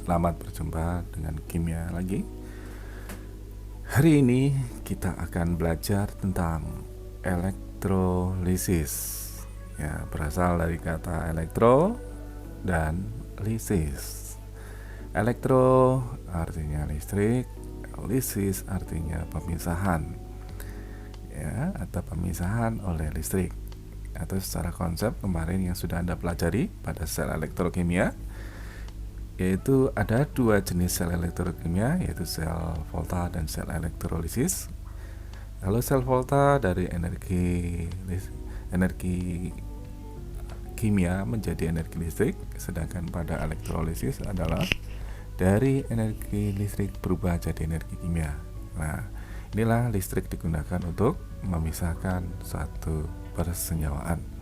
Selamat berjumpa dengan kimia lagi. Hari ini kita akan belajar tentang elektrolisis. Ya, berasal dari kata elektro dan lisis. Elektro artinya listrik, lisis artinya pemisahan. Ya, atau pemisahan oleh listrik. Atau secara konsep kemarin yang sudah Anda pelajari pada sel elektrokimia, yaitu ada dua jenis sel elektrokimia, yaitu sel volta dan sel elektrolisis. Kalau sel volta dari energi kimia menjadi energi listrik, sedangkan pada elektrolisis adalah dari energi listrik berubah jadi energi kimia. Nah, inilah listrik digunakan untuk memisahkan suatu persenyawaan.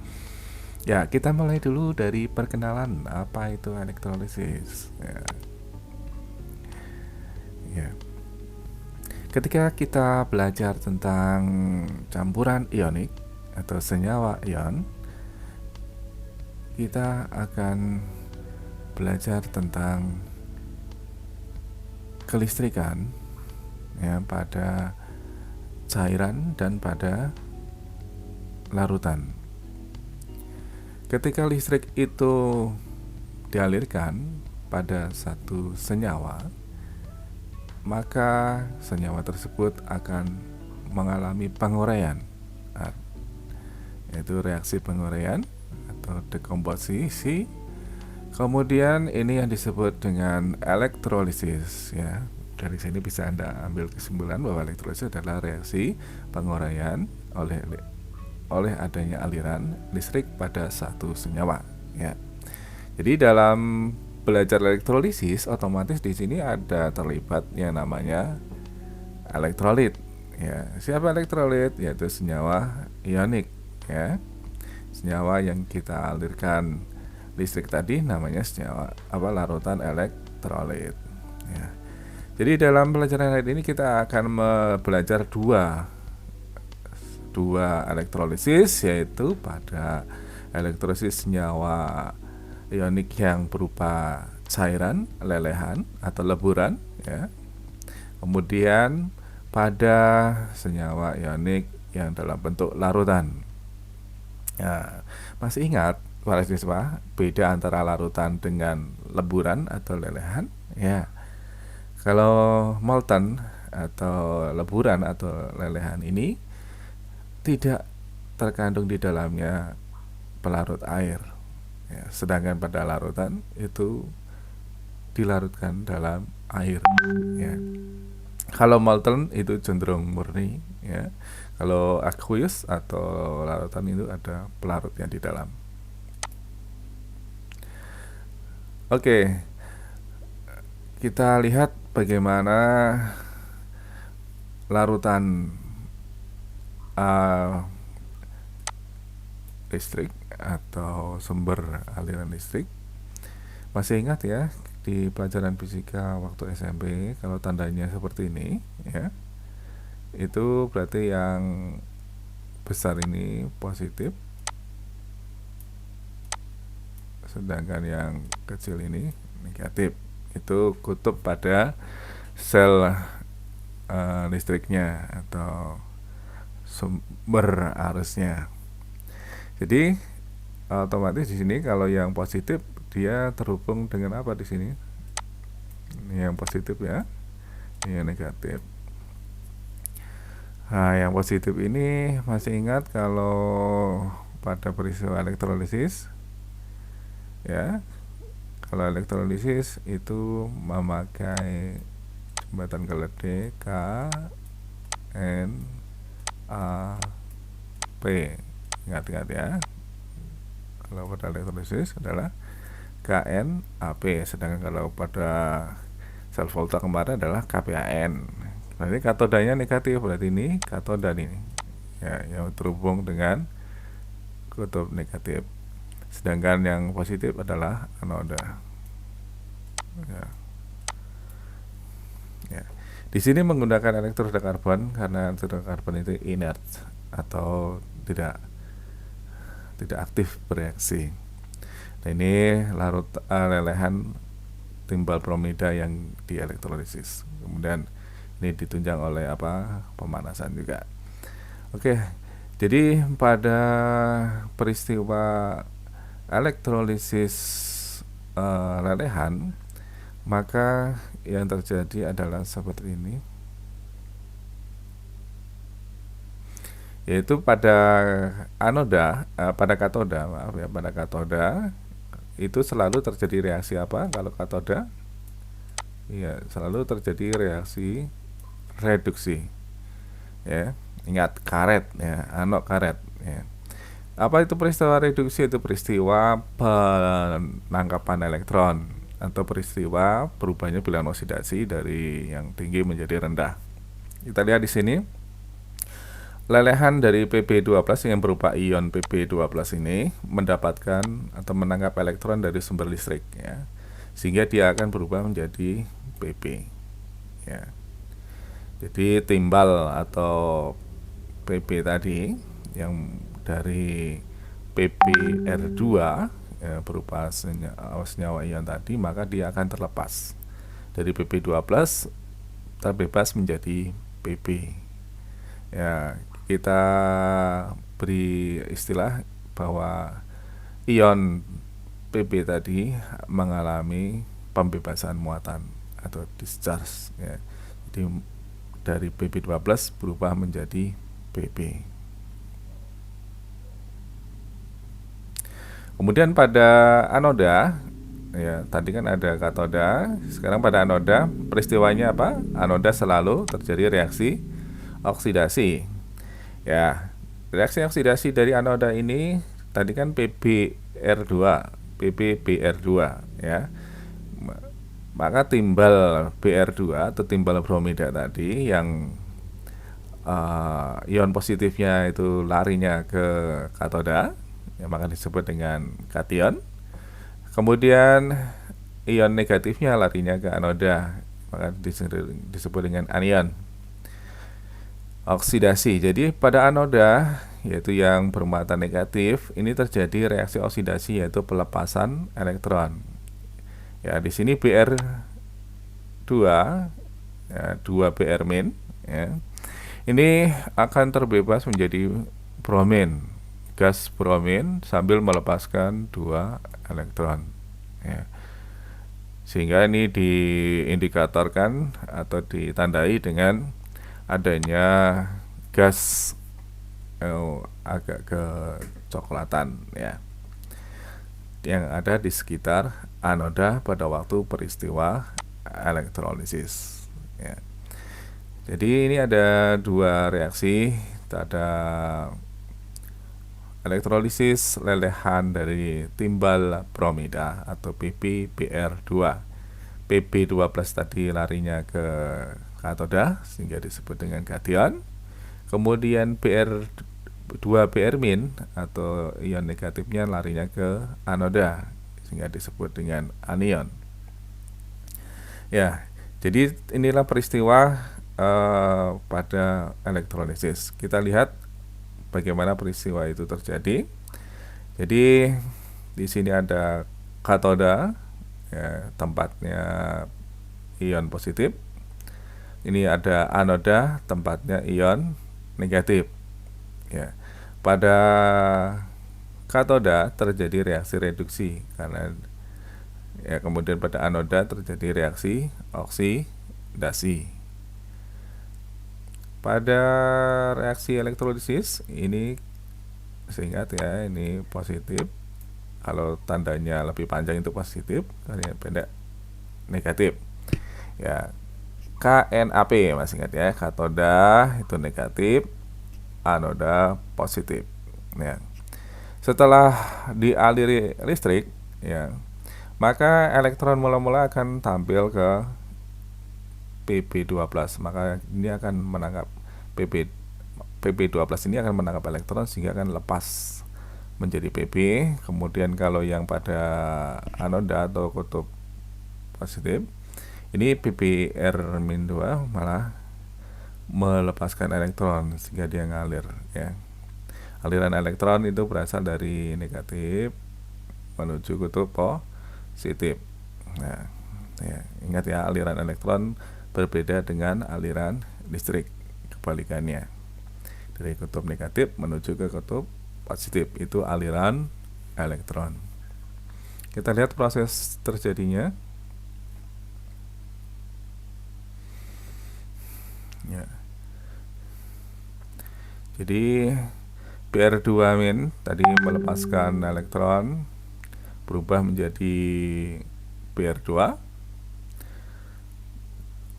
Ya, kita mulai dulu dari perkenalan apa itu elektrolisis. Ya. Ketika kita belajar tentang campuran ionik atau senyawa ion, kita akan belajar tentang kelistrikan ya pada cairan dan pada larutan. Ketika listrik itu dialirkan pada satu senyawa, maka senyawa tersebut akan mengalami penguraian, yaitu reaksi penguraian atau dekomposisi. Kemudian ini yang disebut dengan elektrolisis. Ya, dari sini bisa Anda ambil kesimpulan bahwa elektrolisis adalah reaksi penguraian oleh adanya aliran listrik pada satu senyawa. Ya. Jadi dalam belajar elektrolisis, otomatis di sini ada terlibat yang namanya elektrolit. Ya, siapa elektrolit? Yaitu senyawa ionik. Ya, senyawa yang kita alirkan listrik tadi namanya senyawa larutan elektrolit. Ya. Jadi dalam pelajaran hari ini kita akan belajar dua elektrolisis, yaitu pada elektrolisis senyawa ionik yang berupa cairan, lelehan atau leburan, ya. Kemudian pada senyawa ionik yang dalam bentuk larutan. Ya, masih ingat para siswa beda antara larutan dengan leburan atau lelehan? Ya. Kalau molten atau leburan atau lelehan ini tidak terkandung di dalamnya pelarut air, ya, sedangkan pada larutan itu dilarutkan dalam air. Ya. Kalau molten itu cenderung murni, ya. Kalau aqueous atau larutan itu ada pelarutnya di dalam. Oke, kita lihat bagaimana larutan listrik atau sumber aliran listrik. Masih ingat ya di pelajaran fisika waktu SMP, kalau tandanya seperti ini, ya, itu berarti yang besar ini positif, sedangkan yang kecil ini negatif. Itu kutub pada sel listriknya atau sumber arusnya. Jadi otomatis di sini kalau yang positif dia terhubung dengan apa di sini? Ini yang positif, ya. Ini yang negatif. Nah, yang positif ini masih ingat kalau pada peristiwa elektrolisis, ya. Kalau elektrolisis itu memakai jembatan keledai K N A P. Ingat-ingat ya. Kalau pada elektrolisis adalah KNAP, sedangkan kalau pada sel volta kemarin adalah KPAN. Berarti katodanya negatif, berarti ini katoda nih, ya, yang terhubung dengan kutub negatif. Sedangkan yang positif adalah anoda. Ya. Ya. Di sini menggunakan elektroda karbon karena elektroda karbon itu inert atau tidak aktif bereaksi. Nah, ini lelehan timbal bromida yang dielektrolisis. Kemudian ini ditunjang oleh pemanasan juga. Oke, jadi pada peristiwa elektrolisis lelehan, maka yang terjadi adalah seperti ini, yaitu pada pada katoda itu selalu terjadi reaksi apa? Kalau katoda, ya selalu terjadi reaksi reduksi. Ya, ingat karet, ya, anok karet. Ya. Apa itu peristiwa reduksi? Itu peristiwa penangkapan elektron atau peristiwa berubahnya bilangan oksidasi dari yang tinggi menjadi rendah. Kita lihat di sini. Lelehan dari Pb12 yang berupa ion Pb12 ini mendapatkan atau menangkap elektron dari sumber listrik, ya, sehingga dia akan berubah menjadi Pb. Ya. Jadi timbal atau Pb tadi yang dari PbR2 ya, berupa senyawa ion tadi, maka dia akan terlepas dari Pb12 terbebas menjadi Pb. Ya, kita beri istilah bahwa ion Pb tadi mengalami pembebasan muatan atau discharge, ya. Jadi dari Pb12 berubah menjadi Pb. Kemudian pada anoda, ya, tadi kan ada katoda, sekarang pada anoda peristiwanya apa? Anoda selalu terjadi reaksi oksidasi. Ya, reaksi oksidasi dari anoda ini tadi kan PbR2, PbBr2, ya. Maka timbal Br2 atau timbal bromida tadi yang ion positifnya itu larinya ke katoda, ya, maka disebut dengan kation. Kemudian ion negatifnya larinya ke anoda, maka disebut dengan anion. Oksidasi. Jadi pada anoda, yaitu yang bermuatan negatif, ini terjadi reaksi oksidasi, yaitu pelepasan elektron. Ya, di sini Br2, ya, 2Br-, ya. Ini akan terbebas menjadi bromin, gas bromin, sambil melepaskan 2 elektron, ya. Sehingga ini diindikatorkan atau ditandai dengan adanya gas agak kecoklatan, ya, yang ada di sekitar anoda pada waktu peristiwa elektrolisis, ya. Jadi ini ada 2 reaksi, ada elektrolisis lelehan dari timbal bromida atau PbBr2. Pb12 tadi larinya ke katoda sehingga disebut dengan kation. Kemudian Br2Br- atau ion negatifnya larinya ke anoda sehingga disebut dengan anion. Ya, jadi inilah peristiwa pada elektrolisis. Kita lihat bagaimana peristiwa itu terjadi. Jadi di sini ada katoda, ya, tempatnya ion positif. Ini ada anoda, tempatnya ion negatif. Ya. Pada katoda terjadi reaksi reduksi karena, ya, kemudian pada anoda terjadi reaksi oksidasi. Pada reaksi elektrolisis ini, seingat ya, ini positif. Kalau tandanya lebih panjang itu positif, kalau yang pendek negatif. Ya, KNAP masih ingat ya, katoda itu negatif, anoda positif. Ya. Setelah dialiri listrik, ya, maka elektron mula-mula akan tampil ke Pb12, maka ini akan menangkap Pb12 ini akan menangkap elektron sehingga akan lepas menjadi Pb. Kemudian kalau yang pada anoda atau kutub positif, ini PbR-2 malah melepaskan elektron sehingga dia ngalir, ya. Aliran elektron itu berasal dari negatif menuju kutub positif. Nah, Ya, ingat ya, aliran elektron berbeda dengan aliran listrik, kebalikannya. Dari kutub negatif menuju ke kutub positif, itu aliran elektron. Kita lihat proses terjadinya. Ya. Jadi Br2- tadi melepaskan elektron berubah menjadi Br2.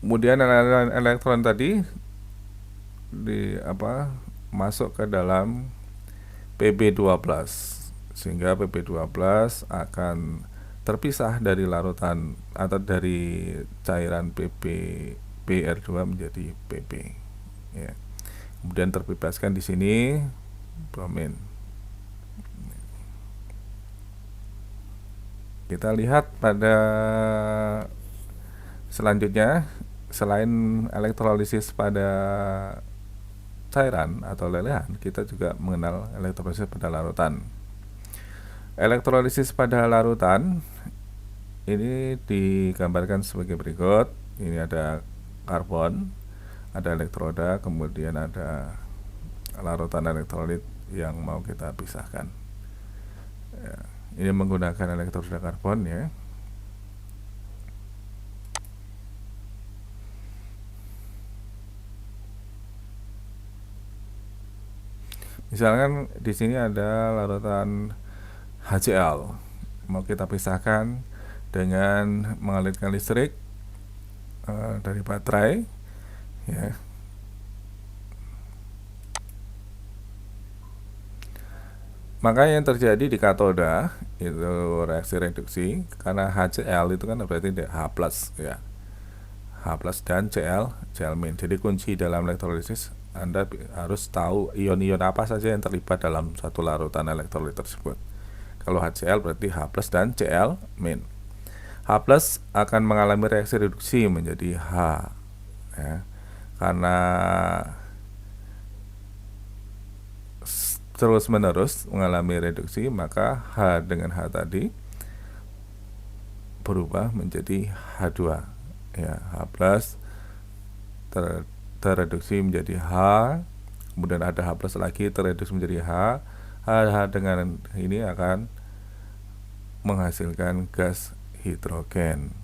Kemudian elektron tadi masuk ke dalam Pb12, sehingga Pb12 akan terpisah dari larutan atau dari cairan Br2 menjadi Pp. Ya. Kemudian terbebaskan di sini bromin. Kita lihat pada selanjutnya, selain elektrolisis pada cairan atau lelehan, kita juga mengenal elektrolisis pada larutan. Elektrolisis pada larutan ini digambarkan sebagai berikut. Ini ada karbon, ada elektroda, kemudian ada larutan elektrolit yang mau kita pisahkan. Ya, ini menggunakan elektroda karbon ya. Misalkan di sini ada larutan HCl, mau kita pisahkan dengan mengalirkan listrik dari baterai, ya. Maka yang terjadi di katoda itu reaksi reduksi, karena HCl itu kan berarti H+, ya. H+ dan Cl-, jadi kunci dalam elektrolisis, Anda harus tahu ion-ion apa saja yang terlibat dalam satu larutan elektrolit tersebut. Kalau HCl berarti H+ dan Cl-. H+ akan mengalami reaksi reduksi menjadi H, ya. Karena terus menerus mengalami reduksi, maka H dengan H tadi berubah menjadi H2, ya. H+ terreduksi menjadi H, kemudian ada H+ lagi terreduksi menjadi H. H dengan ini akan menghasilkan gas hidrogen.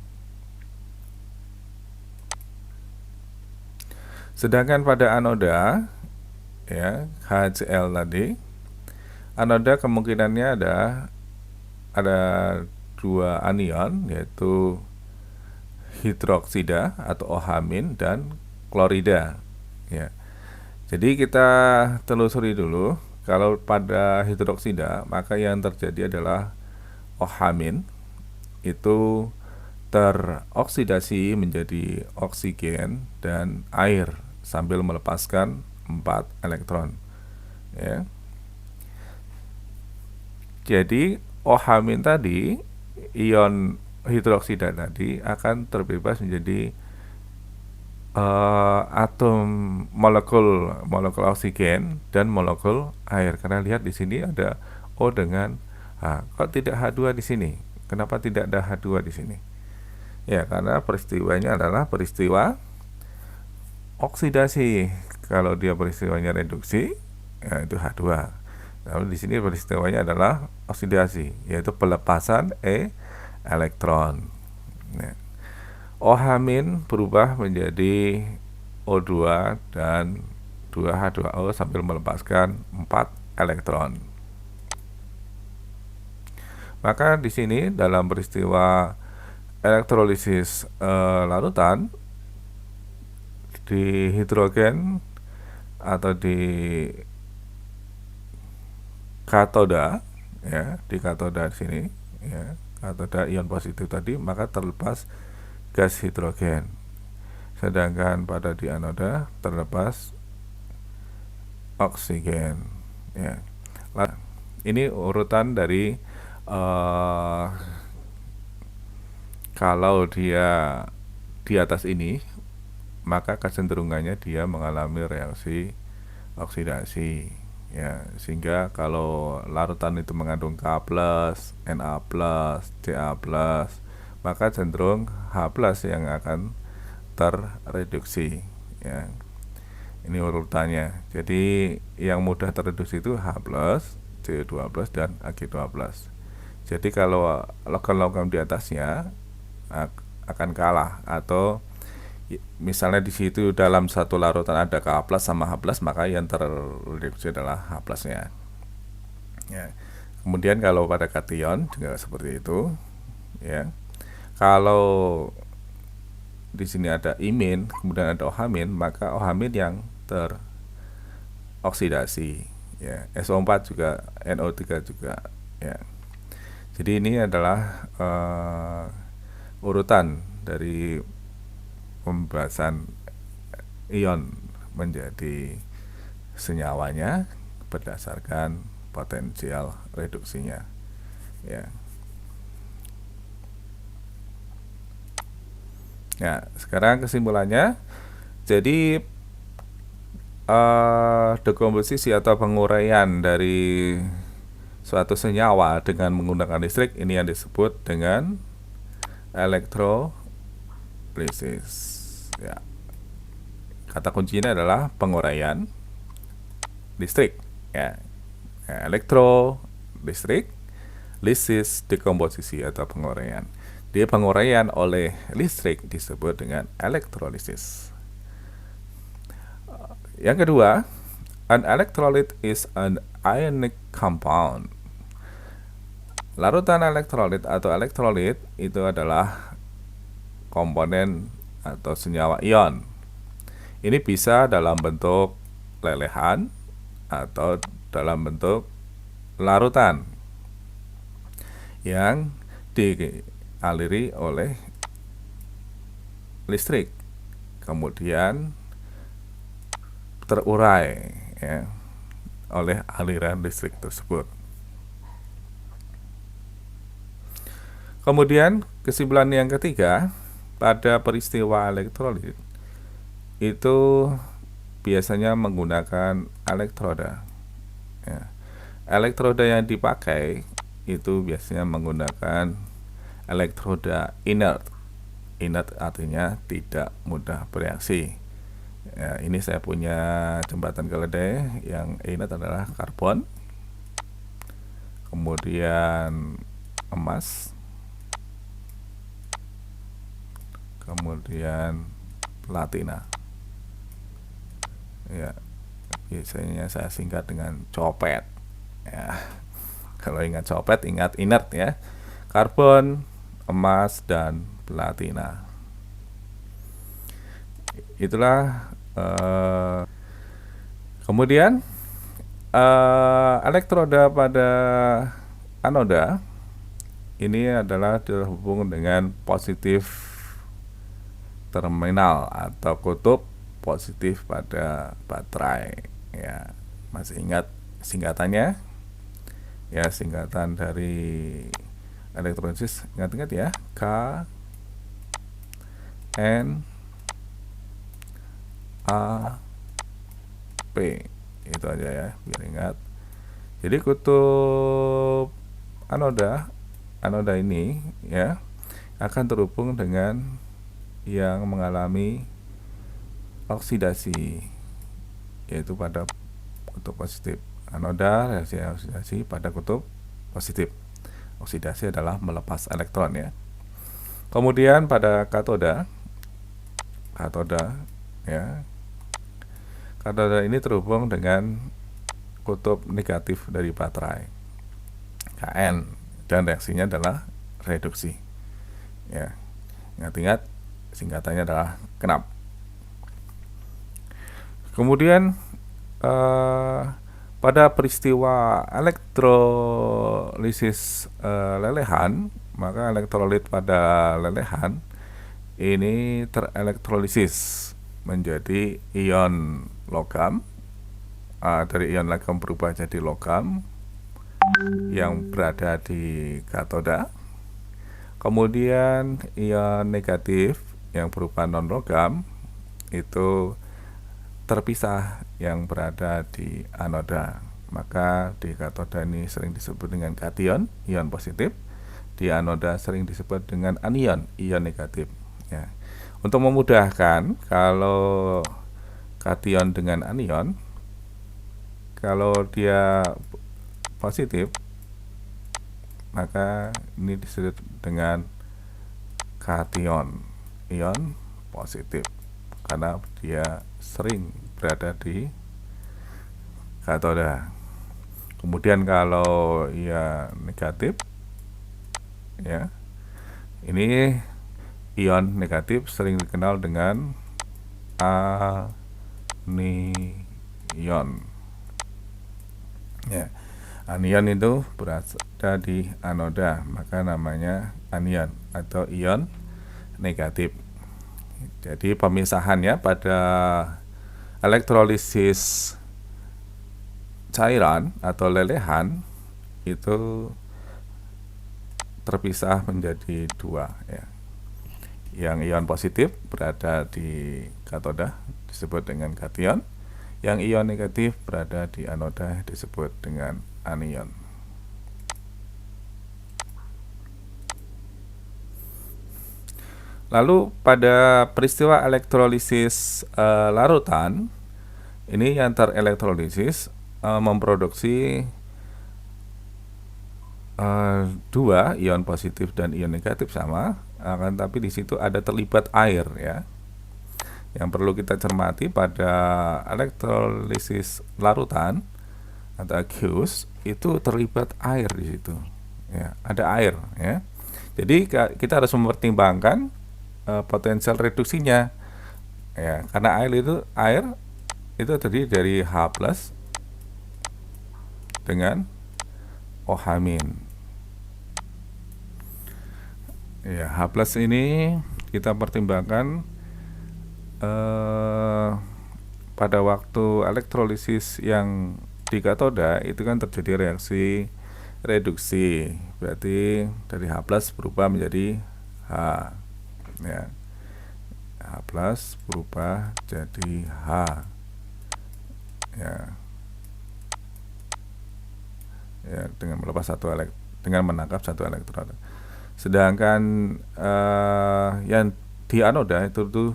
Sedangkan pada anoda, ya, HCl tadi, anoda kemungkinannya ada dua anion, yaitu hidroksida atau OH- dan klorida, ya. Jadi kita telusuri dulu. Kalau pada hidroksida, maka yang terjadi adalah OH- itu teroksidasi menjadi oksigen dan air sambil melepaskan 4 elektron, ya. Jadi OH- tadi, ion hidroksida tadi akan terbebas menjadi atom molekul oksigen dan molekul air. Karena lihat di sini ada O dengan H. Kok tidak H2 di sini? Kenapa tidak ada H2 di sini? Ya, karena peristiwanya adalah peristiwa oksidasi. Kalau dia peristiwanya reduksi, ya itu H2. Lalu di sini peristiwanya adalah oksidasi, yaitu pelepasan elektron. Ya. OH- berubah menjadi O2 dan 2H2O sambil melepaskan 4 elektron. Maka di sini dalam peristiwa elektrolisis larutan, di hidrogen atau di katoda, ya, di katoda sini, ya, katoda ion positif tadi, maka terlepas gas hidrogen. Sedangkan pada di anoda terlepas oksigen, ya. Ini urutan dari kalau dia di atas ini, maka kecenderungannya dia mengalami reaksi oksidasi, ya. Sehingga kalau larutan itu mengandung K+, Na+, Ca+, maka cenderung H+ yang akan terreduksi ya. Ini urutannya. Jadi yang mudah terreduksi itu H+, C2+, dan Ag2+. Jadi kalau logam-logam di atasnya akan kalah, atau misalnya di situ dalam satu larutan ada Ka+ sama H+, maka yang terreduksi adalah H+-nya. Ya. Kemudian kalau pada kation juga seperti itu ya. Kalau di sini ada imin, kemudian ada OH-, maka OH- yang teroksidasi ya. SO4 juga, NO3 juga ya. Jadi ini adalah urutan dari pembahasan ion menjadi senyawanya berdasarkan potensial reduksinya ya. Nah, sekarang kesimpulannya, jadi dekomposisi atau penguraian dari suatu senyawa dengan menggunakan listrik ini yang disebut dengan elektrolisis ya. Kata kuncinya adalah penguraian listrik ya. Listrik, lisis dekomposisi atau penguraian. Dia penguraian oleh listrik disebut dengan elektrolisis. Yang kedua, an electrolyte is an ionic compound. Larutan elektrolit atau elektrolit itu adalah komponen atau senyawa ion. Ini bisa dalam bentuk lelehan atau dalam bentuk larutan yang dialiri oleh listrik, kemudian terurai ya, oleh aliran listrik tersebut. Kemudian kesimpulan yang ketiga, pada peristiwa elektrolit itu biasanya menggunakan elektroda ya. Elektroda yang dipakai itu biasanya menggunakan elektroda inert. Inert artinya tidak mudah bereaksi ya. Ini saya punya jembatan keledai yang inert adalah karbon, kemudian emas, kemudian platina ya. Biasanya saya singkat dengan copet ya. Kalau ingat copet, ingat inert ya. Karbon, emas, dan platina. Itulah kemudian elektroda pada anoda ini adalah terhubung dengan positif terminal atau kutub positif pada baterai ya. Masih ingat singkatannya ya, singkatan dari elektrolisis, ingat-ingat ya, K N A P, itu aja ya biar ingat. Jadi kutub anoda ini ya akan terhubung dengan yang mengalami oksidasi, yaitu pada kutub positif. Anoda reaksi oksidasi pada kutub positif. Oksidasi adalah melepas elektron ya. Kemudian pada katoda ya, katoda ini terhubung dengan kutub negatif dari baterai, Kn, dan reaksinya adalah reduksi ya. Ingat-ingat singkatannya adalah KNAP. Kemudian pada peristiwa elektrolisis lelehan, maka elektrolit pada lelehan ini terelektrolisis menjadi ion logam. Dari ion logam berubah jadi logam yang berada di katoda. Kemudian ion negatif yang berupa non logam itu terpisah yang berada di anoda. Maka di katoda ini sering disebut dengan kation, ion positif, di anoda sering disebut dengan anion, ion negatif ya. Untuk memudahkan, kalau kation dengan anion, kalau dia positif maka ini disebut dengan kation, ion positif, karena dia sering berada di katoda. Kemudian kalau ia negatif ya, ini ion negatif sering dikenal dengan anion ya. Anion itu berada di anoda, maka namanya anion atau ion negatif. Jadi pemisahannya pada elektrolisis cairan atau lelehan itu terpisah menjadi dua ya. Yang ion positif berada di katoda disebut dengan kation, yang ion negatif berada di anoda disebut dengan anion. Lalu pada peristiwa elektrolisis larutan, ini yang terelektrolisis memproduksi dua ion positif dan ion negatif sama, akan tapi di situ ada terlibat air ya. Yang perlu kita cermati pada elektrolisis larutan atau aqueous itu terlibat air di situ ya, ada air ya. Jadi kita harus mempertimbangkan potensial reduksinya ya, karena air itu terdiri dari H+ dengan OH- ya. H+ ini kita pertimbangkan pada waktu elektrolisis yang di katoda itu kan terjadi reaksi reduksi, berarti dari H+ berubah menjadi H ya. H+ berubah jadi H ya, dengan melepas dengan menangkap satu elektron. Sedangkan yang di anoda itu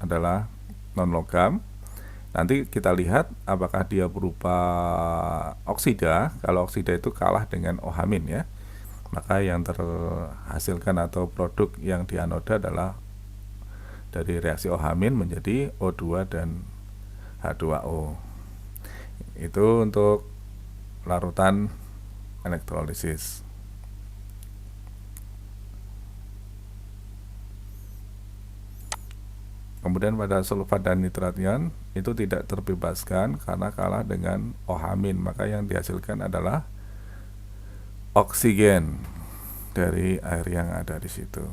adalah non logam. Nanti kita lihat apakah dia berupa oksida. Kalau oksida itu kalah dengan OH- ya, maka yang terhasilkan atau produk yang di anoda adalah dari reaksi OH- menjadi O2 dan H2O. Itu untuk larutan elektrolisis. Kemudian pada sulfat dan nitrat ion itu tidak terbebaskan karena kalah dengan OH-, maka yang dihasilkan adalah oksigen dari air yang ada di situ.